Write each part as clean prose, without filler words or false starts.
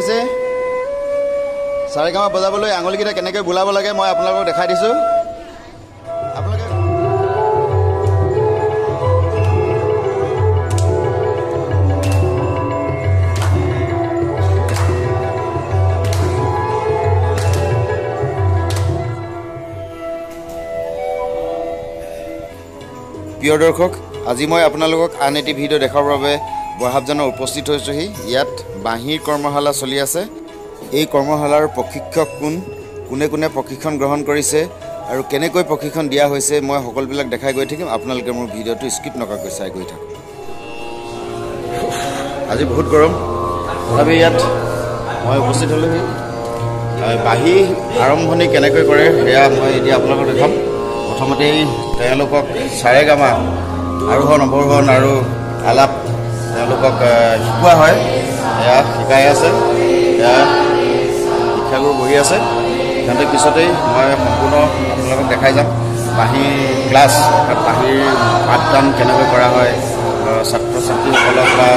দেখিছে সাৰেগামা বজাবলৈ আঙুলিকেইটা কেনেকৈ বুলাব লাগে মই আপোনালোকক দেখাই দিছোঁ আপোনালোকে প্ৰিয় দৰ্শক আজি মই আপোনালোকক আন এটি ভিডিঅ' দেখাবৰ বাবে বৰহাবজানত উপস্থিত হৈছোহি ইয়াত বাঁহীৰ কৰ্মশালা চলি আছে এই কৰ্মশালাৰ প্ৰশিক্ষক কোনে কোনে প্ৰশিক্ষণ গ্ৰহণ কৰিছে আৰু কেনেকৈ প্ৰশিক্ষণ দিয়া হৈছে মই সকলোবিলাক দেখাই গৈ থাকিম আপোনালোকে মোৰ ভিডিঅ'টো স্কিপ নকৰাকৈ চাই গৈ থাকক আজি বহুত গৰম তথাপি ইয়াত মই উপস্থিত হ'লোহি বাঁহী আৰম্ভণি কেনেকৈ কৰে সেয়া মই এতিয়া আপোনালোকক দেখাম প্ৰথমতেই তেওঁলোকক সাৰেগামা আৰোহণ অৱৰোহণ আৰু আলাপ তেওঁলোকক শিকোৱা হয় এয়া শিকাই আছে এয়া শিক্ষাগুৰু বহি আছে সিহঁতে পিছতেই মই সম্পূৰ্ণ আপোনালোকক দেখাই যাম বাঁহী ক্লাছ বাঁহীৰ পাঠদান কেনেকৈ কৰা হয় ছাত্ৰ ছাত্ৰীসকলক বা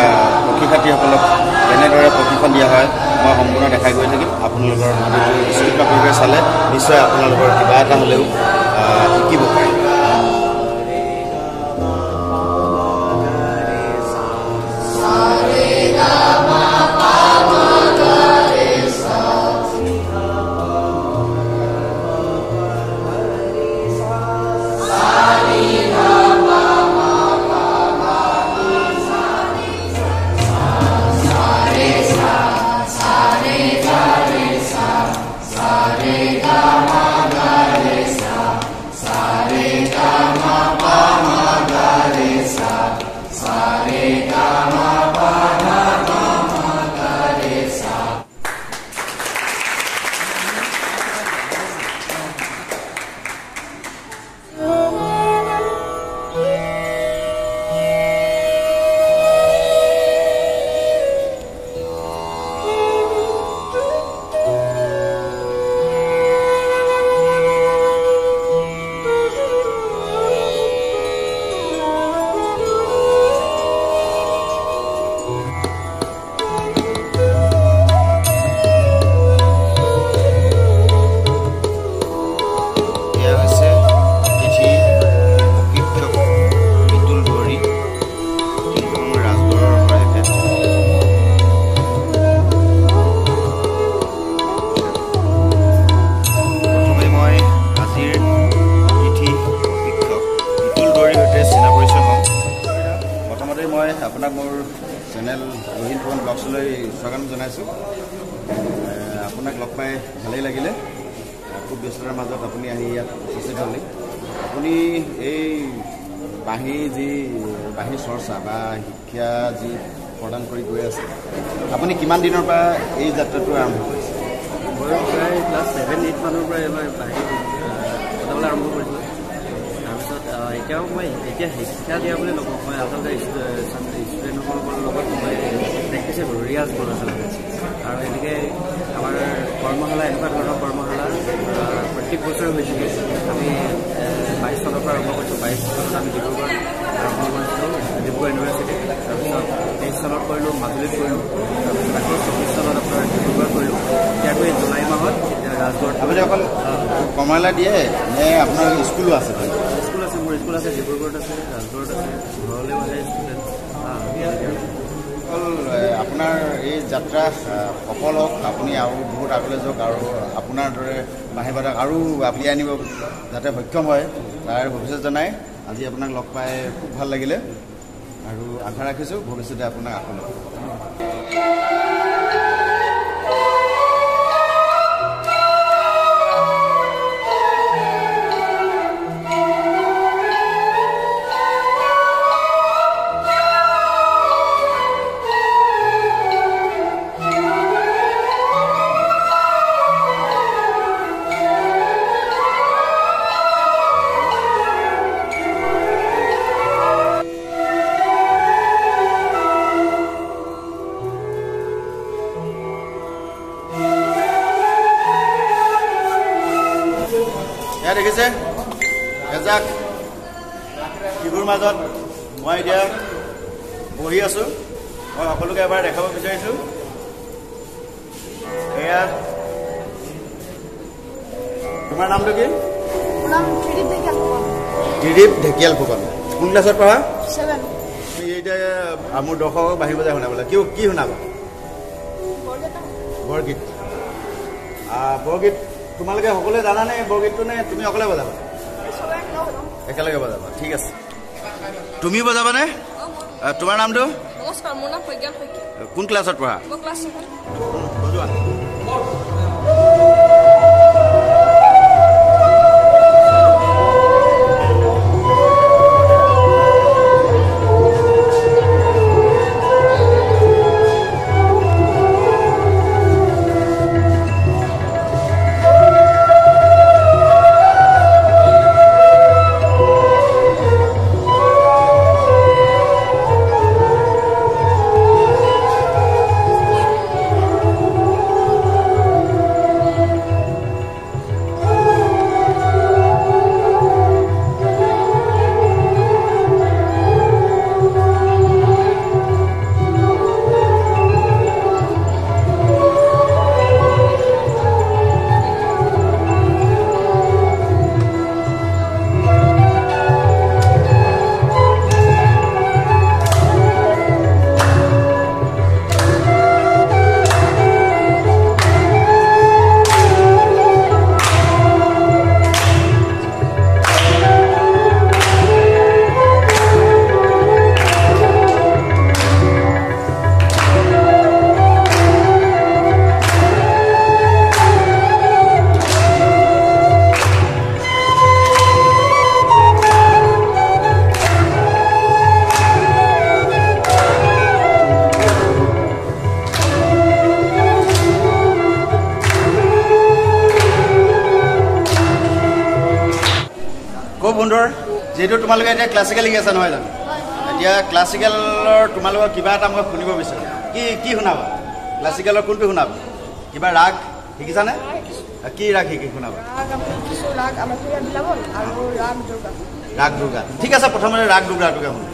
শিক্ষাৰ্থীসকলক কেনেদৰে প্ৰশিক্ষণ দিয়া হয় মই সম্পূৰ্ণ দেখাই গৈ থাকিম আপোনালোকৰ ভিডিঅ'টো স্কিপ নকৰাকৈ চালে নিশ্চয় আপোনালোকৰ কিবা এটা হ'লেও শিকিব পাৰে আপোনাক মোৰ চেনেল ৰহিন ফুকন ব্লগছলৈ স্বাগতম জনাইছোঁ আপোনাক লগ পাই ভালেই লাগিলে খুব ব্যস্ততাৰ মাজত আপুনি আহি ইয়াত উপস্থিত হ'লে আপুনি এই বাঁহী চৰ্চা বা শিক্ষা যি প্ৰদান কৰি গৈ আছে আপুনি কিমান দিনৰ পৰা এই যাত্ৰাটো আৰম্ভ কৰিছে মই প্ৰায় ক্লাছ 7-8 মানৰ পৰা এবাৰ বাঁহী বজাবলৈ আৰম্ভ কৰিছোঁ তাৰপিছত এতিয়াও মই এতিয়া শিক্ষা দিয়া বুলি নকওঁ মই আচলতে ষ্টুডেণ্টসকলৰ লগত মই প্ৰেক্টিছে কৰোঁ ৰিয়াজ কৰোঁ আচলতে আৰু এনেকৈ আমাৰ কৰ্মশালা এনেকুৱা ধৰণৰ কৰ্মশালা প্ৰত্যেক বছৰে হৈ থাকে আমি 22 চনৰ পৰা আৰম্ভ কৰিছোঁ 22 চনত আমি ডিব্ৰুগড় আৰম্ভ কৰিছিলোঁ ডিব্ৰুগড় ইউনিভাৰ্চিটি তাৰপিছত 23 চনত কৰিলোঁ মাজুলীত কৰিলোঁ তাৰপিছত আকৌ 24 চনত আপোনাৰ ডিব্ৰুগড় কৰিলোঁ এতিয়াকৈ জুলাই মাহত ৰাজগড় আপুনি অকল কৰ্মশালা দিয়ে নে আপোনাৰ স্কুলো আছে স্কুল আছে মোৰ স্কুল আছে ডিব্ৰুগড়ত আছে ৰাজগড়ত আছে ঘৰলৈও আহে ষ্টুডেণ্ট অকল আপোনাৰ এই যাত্ৰা সফল হওক আপুনি আৰু বহুত আগলৈ যাওক আৰু আপোনাৰ দৰে বাঁহীবাদক আৰু আপুনি আনিব যাতে সক্ষম হয় তাৰ ভৱিষ্যত জনাই আজি আপোনাক লগ পাই খুব ভাল লাগিলে আৰু আশা ৰাখিছোঁ ভৱিষ্যতে আপোনাক আকৌ লগ দেখিছে এজাক শিশুৰ মাজত মই এতিয়া বহি আছোঁ মই সকলোকে এবাৰ দেখাব বিচাৰিছোঁ এয়া তোমাৰ নামটো কি? ত্ৰিদীপ ঢেকিয়াল ফুকন। কোন ক্লাছত পঢ়া? 7 এতিয়া মোৰ দৰ্শকক বাঢ়ি বজাই শুনাবলৈ কি শুনাবা? বৰগীত। বৰগীত তোমালোকে সকলোৱে জানানে বৰগীতটো নে তুমি অকলে বজাবা? একেলগে বজাবা, ঠিক আছে। তুমি বজাবানে? তোমাৰ নামটো? নমস্কাৰ, মোৰ নাম প্ৰজ্ঞান শইকীয়া। কোন ক্লাছত পঢ়া? মই ক্লাছ 7। বজোৱা। খুব সুন্দৰ। যেহেতু তোমালোকে এতিয়া ক্লাছিকেল শিকি আছা নহয় জানো? এতিয়া ক্লাছিকেলৰ তোমালোকৰ কিবা এটা মই শুনিব বিচাৰোঁ। কি শুনাবা? ক্লাছিকেলৰ কোনটো শুনাবা? কিবা ৰাগ শিকিছানে? কি ৰাগ শুনাবা? ৰাগ দুৰ্গা। ঠিক আছে, প্ৰথমতে ৰাগ দুৰ্গাটোকে শুনো।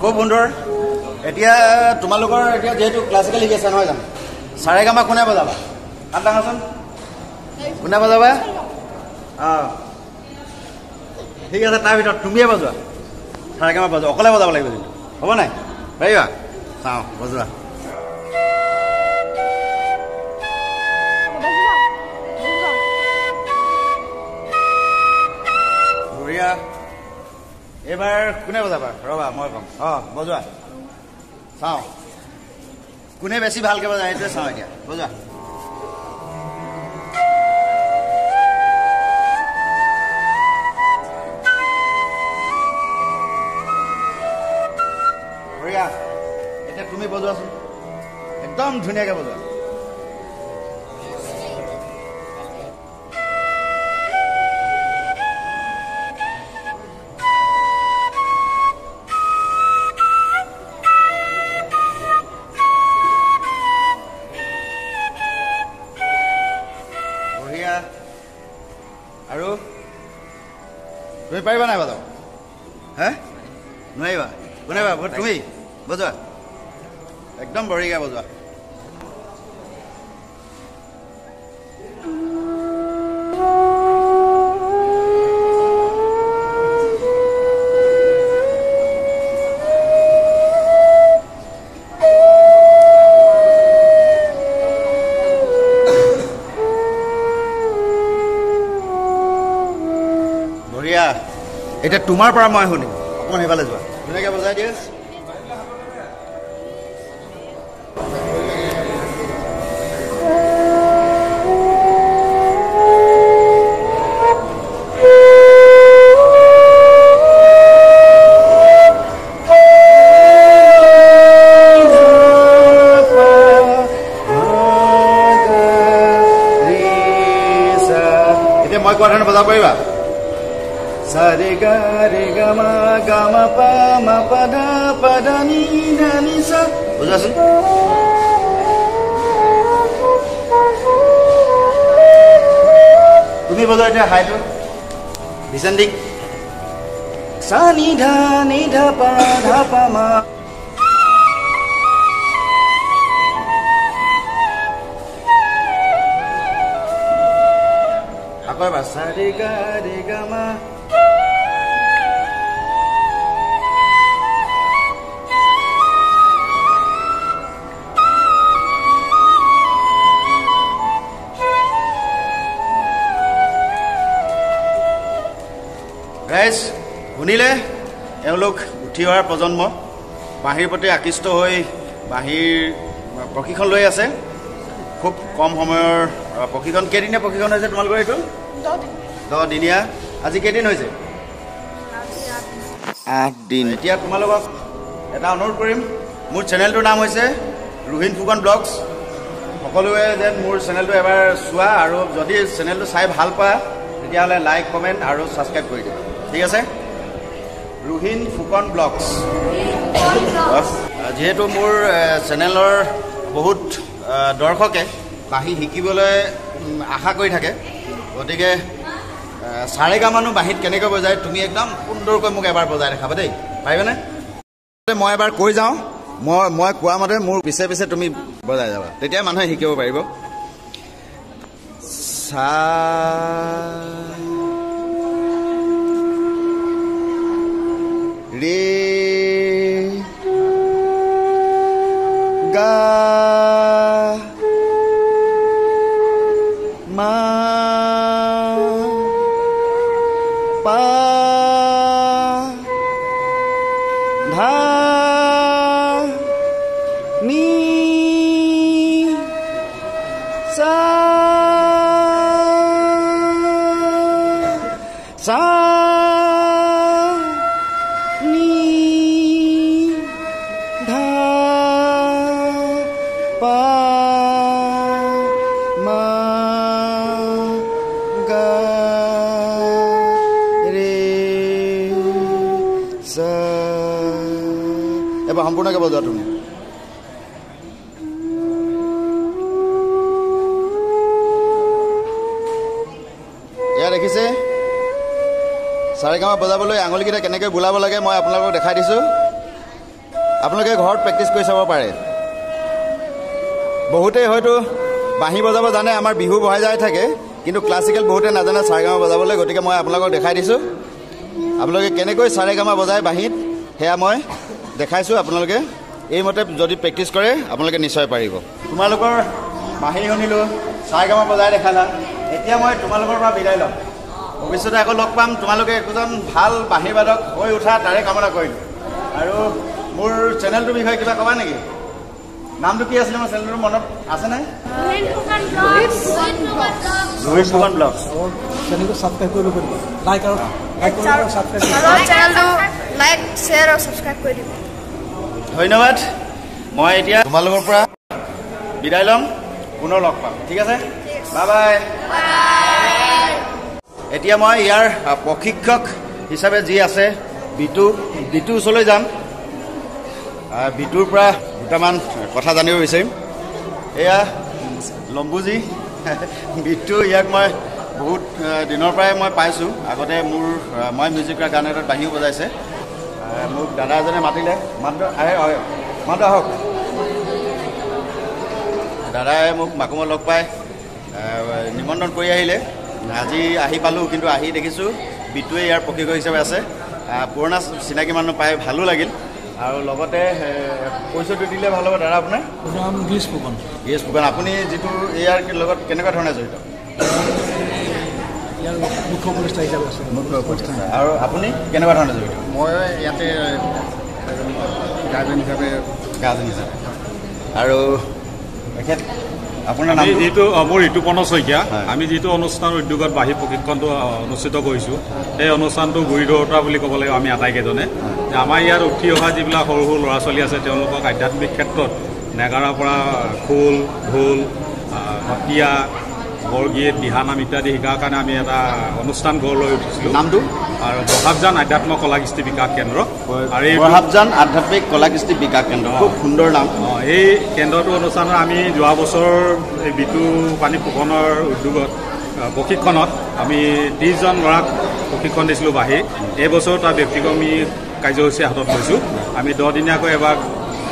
খুব সুন্দৰ। এতিয়া তোমালোকৰ এতিয়া যেহেতু ক্লাছিকেল শিকি আছে নহয় জানো? সাৰেগামা কোনে বজাবা? হাত দাঙাচোন। কোনে বজাবা? ঠিক আছে, তাৰ ভিতৰত তুমিয়ে বজোৱা। সাৰেগামা বজোৱা, অকলে বজাব লাগিব কিন্তু, হ'ব নাই? পাৰিবা? চাওঁ, বজোৱা। বঢ়িয়া। এইবাৰ কোনে বজাবা? ৰ'বা মই ক'ম। বজোৱা, চাওঁ কোনে বেছি ভালকৈ বজায় সেইটোৱে চাওঁ। এতিয়া বজোৱা। বঢ়িয়া। এতিয়া তুমি বজোৱাচোন, একদম ধুনীয়াকৈ বজোৱা। আৰু তুমি পাৰিবা নাই বজাব? হে নোৱাৰিবা? কোনে পাৰিবা? তুমি বজোৱা, একদম বঢ়িয়া বজোৱা। এতিয়া তোমাৰ পৰা মই শুনিম অকণমান সেইফালে যোৱা ধুনীয়াকৈ বজাই দিয়ে মই কোৱা ধৰণে বজাব পাৰিবা sa re ga ma pa da ni sa বুঝাছো তুমি বজাই দিয়া হাইটো descending sa ni dha pa ma আকৌ এবাৰ sa re ga ma guys শুনিলে এওঁলোক উঠি অহাৰ প্ৰজন্ম বাঁহীৰ প্ৰতি আকৃষ্ট হৈ বাঁহীৰ প্ৰশিক্ষণ লৈ আছে খুব কম সময়ৰ প্ৰশিক্ষণ কেইদিনীয়া প্ৰশিক্ষণ হৈছে তোমালোকৰ এইটো 10 দিনীয়া আজি কেইদিন হৈছে 8 দিন এতিয়া তোমালোকক এটা অনুৰোধ কৰিম মোৰ চেনেলটোৰ নাম হৈছে ৰুহিন ফুকন ব্লগছ সকলোৱে যেন মোৰ চেনেলটো এবাৰ চোৱা আৰু যদি চেনেলটো চাই ভাল পোৱা তেতিয়াহ'লে লাইক কমেণ্ট আৰু ছাবস্ক্ৰাইব কৰি দিবা ঠিক আছে ৰুহিন ফুকন ব্লগছ যেহেতু মোৰ চেনেলৰ বহুত দৰ্শকে বাঁহী শিকিবলৈ আশা কৰি থাকে গতিকে সাৰেগামানো বাঁহীত কেনেকৈ বজায় তুমি একদম সুন্দৰকৈ মোক এবাৰ বজাই দেখাবা দেই পাৰিবানে মই এবাৰ কৈ যাওঁ মই কোৱা মতে মোৰ পিছে পিছে তুমি বজাই যাবা তেতিয়া মানুহে শিকিব পাৰিব সা रे गा मा पा धा नी सा सा এবাৰ সম্পূৰ্ণকৈ বজোৱা তুমি এয়া দেখিছে সাৰেগামা বজাবলৈ আঙুলিকেইটা কেনেকৈ বুলাব লাগে মই আপোনালোকক দেখাই দিছোঁ আপোনালোকে ঘৰত প্ৰেক্টিছ কৰি চাব পাৰে বহুতেই হয়তো বাঁহী বজাব জানে আমাৰ বিহু বহাই যায় থাকে কিন্তু ক্লাছিকেল বহুতে নাজানে সাৰেগামা বজাবলৈ গতিকে মই আপোনালোকক দেখাই দিছোঁ আপোনালোকে কেনেকৈ সাৰেগামা বজায় বাঁহীত সেয়া মই দেখাইছোঁ আপোনালোকে এইমতে যদি প্ৰেক্টিছ কৰে আপোনালোকে নিশ্চয় পাৰিব তোমালোকৰ বাঁহী শুনিলোঁ সাৰেগামা বজাই দেখালা এতিয়া মই তোমালোকৰ পৰা বিদায় ল'ম ভৱিষ্যতে আকৌ লগ পাম তোমালোকে একোজন ভাল বাঁহী বাদক হৈ উঠা তাৰে কামনা কৰিলোঁ আৰু মোৰ চেনেলটোৰ বিষয়ে কিবা ক'বা নেকি নামটো কি আছিলে মোৰ চেনেলটোৰ মনত আছেনে ৰুহিন ফুকন ব্লগছ চেনেলটো ছাবস্ক্ৰাইব কৰিব পাৰিব লাইক আৰু ছাবস্ক্ৰাইব চেনেলটো লাইক শ্বেয়াৰ আৰু ছাবস্ক্ৰাইব কৰি দিব ধন্যবাদ মই এতিয়া তোমালোকৰ পৰা বিদায় ল'ম পুনৰ লগ পাম ঠিক আছে বাই বাই এতিয়া মই ইয়াৰ প্ৰশিক্ষক হিচাপে যি আছে বিটু ওচৰলৈ যাম বিটুৰ পৰা দুটামান কথা জানিব বিচাৰিম এয়া লম্বুজি বিটু ইয়াক মই বহুত দিনৰ পৰাই মই পাইছোঁ আগতে মই মিউজিক কৰা গান এটাত বাঁহীও বজাইছে মোক দাদা এজনে মাতিলে মাত্ৰ আহক দাদাই মোক মাকুমত লগ পাই নিমন্ত্ৰণ কৰি আহিলে আজি আহি পালোঁ কিন্তু আহি দেখিছোঁ বিটুৱে ইয়াৰ প্ৰশিক্ষক হিচাপে আছে পুৰণা চিনাকি মানুহ পাই ভালো লাগিল আৰু লগতে পইচাটো দিলে ভাল হ'ব দাদা আপোনাৰ গিৰীশ ফুকন আপুনি যিটো ইয়াৰ লগত কেনেকুৱা ধৰণে জড়িত ইয়াৰ মুখ্য উপদেষ্টা হিচাপে আছোঁ। মুখ্য উপদেষ্টা। আৰু আপুনি কেনেকুৱা ধৰণে জড়িত? মই ইয়াতে গাৰ্জেন হিচাপে আৰু এখেত আপোনাৰ নাম? মোৰ ঋতুপৰ্ণ শইকীয়া। আমি যিটো অনুষ্ঠান উদ্যোগত বাঢ়ি প্ৰশিক্ষণটো অনুষ্ঠিত কৰিছোঁ, সেই অনুষ্ঠানটো গুৰি ধৰোঁতা বুলি ক'ব লাগিব আমি আটাইকেইজনে। আমাৰ ইয়াত উঠি অহা যিবিলাক সৰু সৰু ল'ৰা ছোৱালী আছে, তেওঁলোকক আধ্যাত্মিক ক্ষেত্ৰত নেগাৰাৰ পৰা খোল, ঢোল, সত্ৰীয়া, বৰগীত, দিহানাম ইত্যাদি শিকাৰ কাৰণে আমি এটা অনুষ্ঠান গঢ় লৈ উঠিছিলোঁ। নামটো? আৰু প্ৰভাৱজান আধ্যাত্ম কলাকৃষ্টি বিকাশ কেন্দ্ৰ। আৰু এই প্ৰভাৱজান আধ্যাত্মিক কলাকৃষ্টি বিকাশ কেন্দ্ৰ, খুব সুন্দৰ নাম। এই কেন্দ্ৰটো অনুষ্ঠানত আমি যোৱা বছৰ এই বিতু পানী ফুকনৰ উদ্যোগত প্ৰশিক্ষণত আমি 30জন ল'ৰাক প্ৰশিক্ষণ দিছিলোঁ বাঢ়ি। এই বছৰ তাৰ ব্যক্তিক্ৰমী কাৰ্যসূচী হাতত লৈছোঁ। আমি 10 দিনীয়াকৈ এবাৰ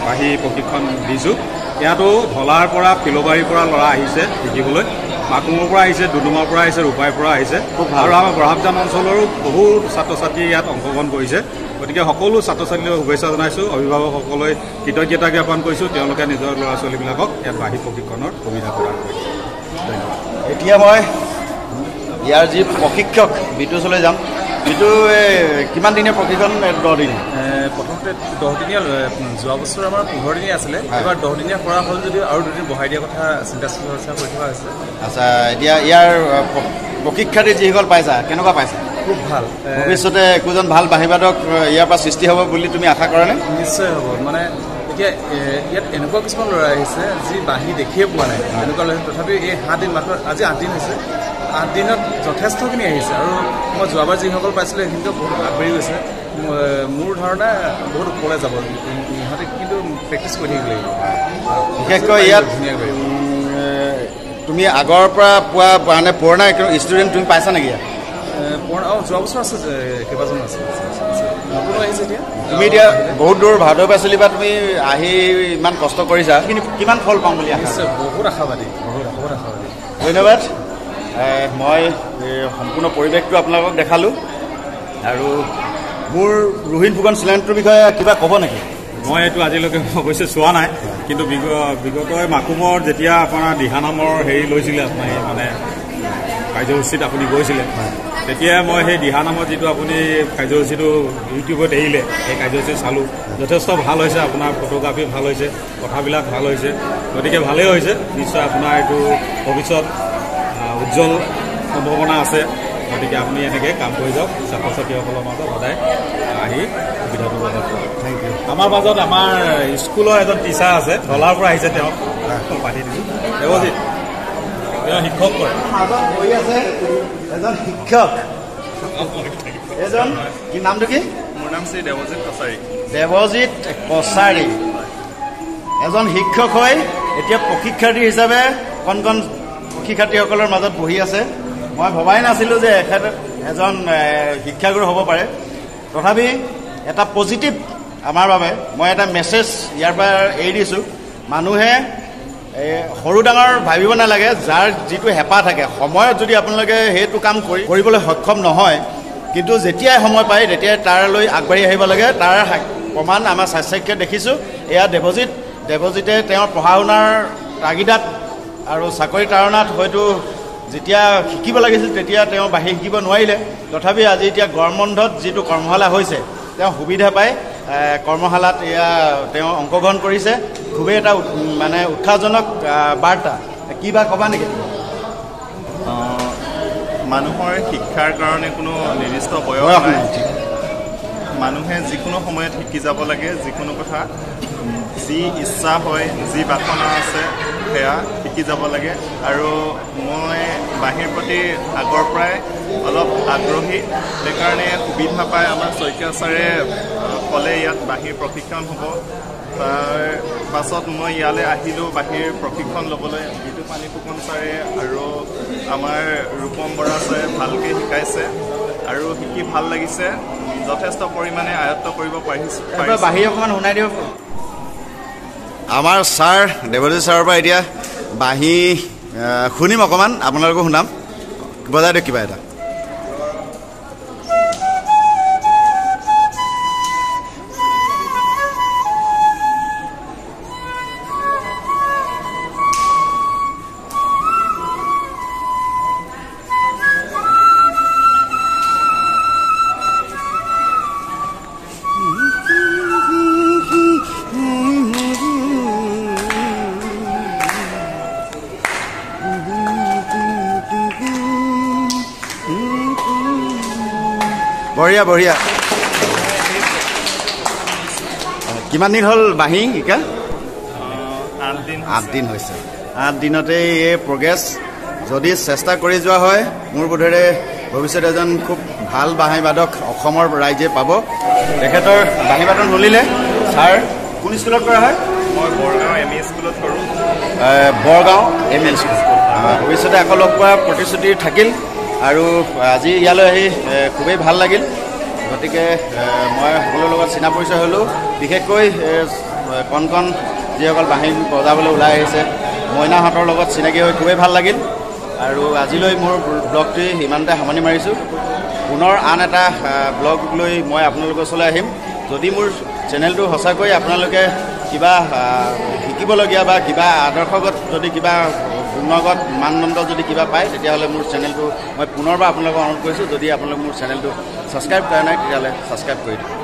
বাঢ়ি প্ৰশিক্ষণ দিছোঁ। ইয়াতো ঢলাৰ পৰা ফিলবাৰীৰ পৰা ল'ৰা আহিছে শিকিবলৈ, মাকুমৰ পৰা আহিছে, ডুডুমাৰ পৰা আহিছে, ৰূপাইৰ পৰা আহিছে, আৰু আমাৰ প্ৰভাৱজান অঞ্চলৰো বহুত ছাত্ৰ ছাত্ৰী ইয়াত অংশগ্ৰহণ কৰিছে। গতিকে সকলো ছাত্ৰ ছাত্ৰীলৈ শুভেচ্ছা জনাইছোঁ, অভিভাৱকসকললৈ কৃতজ্ঞতা জ্ঞাপন কৰিছোঁ, তেওঁলোকে নিজৰ ল'ৰা ছোৱালীবিলাকক ইয়াত বাঢ়ি প্ৰশিক্ষণৰ সুবিধা প্ৰদান কৰিছে। এতিয়া মই ইয়াৰ যি প্ৰশিক্ষক বিতু ওচৰলৈ যাম। বিতু কিমান দিনীয়া প্ৰশিক্ষণ? 10 দিন। প্ৰথমতে 10 দিনীয়া, যোৱা বছৰ আমাৰ 15 দিনীয়া আছিলে, এবাৰ 10 দিনীয়া কৰা হ'ল যদিও আৰু 2 দিন বঢ়াই দিয়াৰ কথা চিন্তা চৰ্চা কৰি থকা হৈছে। আচ্ছা, এতিয়া ইয়াৰ প্ৰশিক্ষাৰ্থী যিসকল পাইছা, কেনেকুৱা পাইছা? খুব ভাল। ভৱিষ্যতে একোজন ভাল বাঁহীবাদক ইয়াৰ পৰা সৃষ্টি হ'ব বুলি তুমি আশা কৰা নে? নিশ্চয় হ'ব। মানে এতিয়া ইয়াত এনেকুৱা কিছুমান ল'ৰা আহিছে যি বাঁহী দেখিয়ে পোৱা নাই, এনেকুৱা ল'ৰা। তথাপিও এই 7 দিন, মাত্ৰ আজি 8 দিন হৈছে, 8 দিনত যথেষ্টখিনি আহিছে। আৰু মই যোৱাবাৰ যিসকল পাইছিলোঁ সেইখিনিতো বহুত আগবাঢ়ি গৈছে। মোৰ ধাৰণা বহুত ওপৰলৈ যাব ইহঁতে, কিন্তু প্ৰেক্টিচ কৰি থাকিব লাগিব। বিশেষকৈ ইয়াত তুমি আগৰ পৰা পোৱা মানে পুৰণা ষ্টুডেণ্ট তুমি পাইছা নেকি ইয়াত? যোৱা বছৰ আছে, কেইবাজন আছে, নতুন আহিছে এতিয়া। তুমি এতিয়া বহুত দূৰ ভাৰতৰ পৰা চলিবা, তুমি আহি ইমান কষ্ট কৰিছা, কিন্তু কিমান ফল পাম বুলি নিশ্চয় বহুত আশাবাদী, বহুত আশাবাদী। ধন্যবাদ। মই সম্পূৰ্ণ পৰিৱেশটো আপোনালোকক দেখালোঁ। আৰু মোৰ ৰোহিণ ফুকন চিলেণ্টটোৰ বিষয়ে কিবা ক'ব নেকি? মই এইটো আজিলৈকে অৱশ্যে চোৱা নাই, কিন্তু বিগত মাকুমৰ যেতিয়া আপোনাৰ দিহানামৰ হেৰি লৈছিলে, আপোনাৰ মানে কাৰ্যসূচীত আপুনি গৈছিলে, তেতিয়া মই সেই দিহানামৰ যিটো আপুনি কাৰ্যসূচীটো ইউটিউবত এৰিলে, সেই কাৰ্যসূচী চালোঁ। যথেষ্ট ভাল হৈছে, আপোনাৰ ফটোগ্ৰাফী ভাল হৈছে, কথাবিলাক ভাল হৈছে, গতিকে ভালেই হৈছে। নিশ্চয় আপোনাৰ এইটো ভৱিষ্যত উজ্জ্বল সম্ভাৱনা আছে। গতিকে আপুনি এনেকৈ কাম কৰি যাওক, ছাত্ৰ ছাত্ৰীসকলৰ মাজত সদায় আহি সুবিধাটো প্ৰদান কৰক। Thank you. আমাৰ মাজত আমাৰ স্কুলৰ এজন টিচাৰ আছে, ঢলাৰ পৰা আহিছে, তেওঁক পাতি দিছোঁ। দেৱজিৎ, তেওঁ শিক্ষক কৰে। মাজত বহি আছে এজন শিক্ষক। এজন কি নামটো কি? মোৰ নাম শ্ৰী দেৱজিৎ কছাৰী। দেৱজিৎ কছাৰী এজন শিক্ষক হৈ এতিয়া প্ৰশিক্ষাৰ্থী হিচাপে কণ কণ শিক্ষাৰ্থীসকলৰ মাজত বহি আছে। মই ভবাই নাছিলোঁ যে এখেত এজন শিক্ষাগুৰু হ'ব পাৰে। তথাপি এটা পজিটিভ আমাৰ বাবে মই এটা মেছেজ ইয়াৰ পৰা এৰি দিছোঁ। মানুহে সৰু ডাঙৰ ভাবিব নালাগে। যাৰ যিটো হেঁপাহ থাকে, সময়ত যদি আপোনালোকে সেইটো কাম কৰিবলৈ সক্ষম নহয়, কিন্তু যেতিয়াই সময় পায় তেতিয়াই তাৰলৈ আগবাঢ়ি আহিব লাগে। তাৰ প্ৰমাণ আমাৰ স্বাস্থ্যকে দেখিছোঁ। এয়া দেৱজিতে তেওঁৰ পঢ়া শুনাৰ তাগিদাত আৰু চাকৰি তাৰণাত হয়তো যেতিয়া শিকিব লাগিছিল তেতিয়া তেওঁ বাঢ়ি শিকিব নোৱাৰিলে। তথাপি আজি এতিয়া গৰম বন্ধত যিটো কৰ্মশালা হৈছে, তেওঁ সুবিধা পাই কৰ্মশালাত তেওঁ অংশগ্ৰহণ কৰিছে। খুবেই এটা মানে উৎসাহজনক বাৰ্তা। কিবা ক'বা নেকি? মানুহৰ শিক্ষাৰ কাৰণে কোনো নিৰ্দিষ্ট বয়স নাই। মানুহে যিকোনো সময়ত শিকি যাব লাগে। যিকোনো কথা, যি ইচ্ছা হয়, যি বাসনা আছে, সেয়া শিকি যাব লাগে। আৰু মই বাঁহীৰ প্ৰতি আগৰ পৰাই অলপ আগ্ৰহী। সেইকাৰণে সুবিধা পাই আমাৰ শইকীয়া ছাৰে ক'লে ইয়াত বাঁহীৰ প্ৰশিক্ষণ হ'ব। তাৰ পাছত মই ইয়ালৈ আহিলোঁ বাঁহীৰ প্ৰশিক্ষণ ল'বলৈ। বিতু পানী ফুকন ছাৰে আৰু আমাৰ ৰূপম বৰা ছাৰে ভালকৈ শিকাইছে আৰু শিকি ভাল লাগিছে। যথেষ্ট পৰিমাণে আয়ত্ব কৰিব পাৰিছোঁ। বাঁহী অকণমান শুনাই দিব। আমাৰ ছাৰ দেৱজিৎ ছাৰৰ পৰা এতিয়া বাঁহী শুনিম, অকণমান আপোনালোকো শুনাম। বজাই দিয়ক কিবা এটা। বঢ়িয়া বঢ়িয়া কিমান দিন হ'ল বাঁহী শিকা 8 দিন হৈছে 8 দিনতেই এই প্ৰগ্ৰেছ যদি চেষ্টা কৰি যোৱা হয় মোৰ বোধেৰে ভৱিষ্যতে এজন খুব ভাল বাঁহী বাদক অসমৰ ৰাইজে পাব তেখেতৰ বাঁহী বাদন শুনিলে ছাৰ কোন স্কুলত কৰা হয় মই বৰগাঁও এম ই স্কুলত কৰোঁ বৰগাঁও এম ই স্কুল ভৱিষ্যতে আকৌ লগ পোৱা প্ৰতিশ্ৰুতি থাকিল আৰু আজি ইয়ালৈ আহি খুবেই ভাল লাগিল গতিকে মই সকলোৰ লগত চিনা পৰিচয় হ'লোঁ বিশেষকৈ কণ কণ যিসকল বাঁহী বজাবলৈ ওলাই আহিছে মইনাহঁতৰ লগত চিনাকি হৈ খুবেই ভাল লাগিল আৰু আজিলৈ মোৰ ব্লগটি ইমানতে সামৰণি মাৰিছোঁ পুনৰ আন এটা ব্লগ লৈ মই আপোনালোকৰ ওচৰলৈ আহিম যদি মোৰ চেনেলটো সঁচাকৈ আপোনালোকে কিবা শিকিবলগীয়া বা কিবা আদৰ্শগত যদি কিবা গুণগত মানদণ্ড যদি কিবা পায় তেতিয়াহ'লে মোৰ চেনেলটো মই পুনৰবাৰ আপোনালোকক অনুৰোধ কৰিছোঁ যদি আপোনালোকে মোৰ চেনেলটো ছাবস্ক্ৰাইব কৰা নাই তেতিয়াহ'লে ছাবস্ক্ৰাইব কৰি দিয়ক